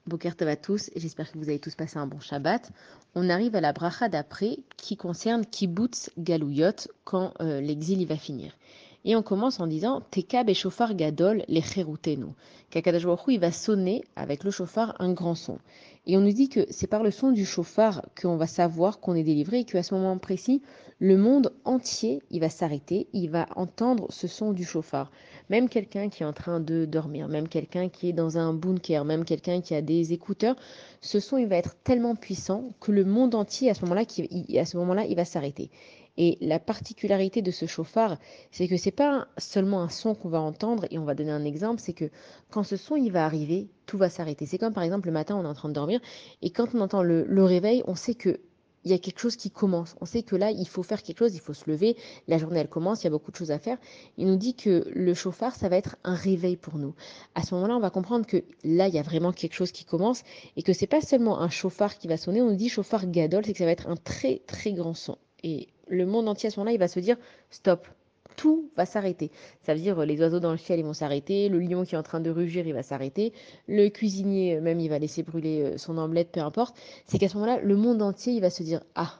Boker Tov à tous, j'espère que vous avez tous passé un bon Shabbat. On arrive à la bracha d'après qui concerne Kibbutz Galouyot, quand l'exil il va finir. Et on commence en disant Tekab et Shofar Gadol les Cherutenu. Qu'Akadosh Baruch Hu, il va sonner avec le shofar un grand son. Et on nous dit que c'est par le son du shofar qu'on va savoir qu'on est délivré et qu'à ce moment précis, le monde entier il va s'arrêter, il va entendre ce son du shofar. Même quelqu'un qui est en train de dormir, même quelqu'un qui est dans un bunker, même quelqu'un qui a des écouteurs, ce son il va être tellement puissant que le monde entier à ce moment-là, il va s'arrêter. Et la particularité de ce chauffard, c'est que c'est pas seulement un son qu'on va entendre, et on va donner un exemple, c'est que quand ce son il va arriver, tout va s'arrêter. C'est comme par exemple le matin, on est en train de dormir, et quand on entend le réveil, on sait que il y a quelque chose qui commence. On sait que là, il faut faire quelque chose, il faut se lever, la journée elle commence, il y a beaucoup de choses à faire. Il nous dit que le chauffard, ça va être un réveil pour nous. À ce moment-là, on va comprendre que là, il y a vraiment quelque chose qui commence et que c'est pas seulement un chauffard qui va sonner, on nous dit chauffard gadol, c'est que ça va être un très très grand son. Et le monde entier à ce moment-là, il va se dire stop. Tout va s'arrêter. Ça veut dire les oiseaux dans le ciel, ils vont s'arrêter, le lion qui est en train de rugir, il va s'arrêter, le cuisinier, même, il va laisser brûler son omelette, peu importe. C'est qu'à ce moment-là, le monde entier, il va se dire ah,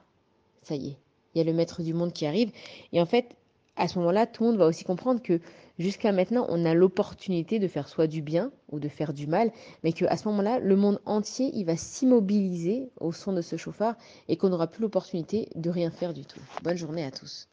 ça y est, il y a le maître du monde qui arrive. Et en fait, à ce moment-là, tout le monde va aussi comprendre que jusqu'à maintenant, on a l'opportunité de faire soit du bien ou de faire du mal, mais qu'à ce moment-là, le monde entier, il va s'immobiliser au son de ce chauffard et qu'on n'aura plus l'opportunité de rien faire du tout. Bonne journée à tous.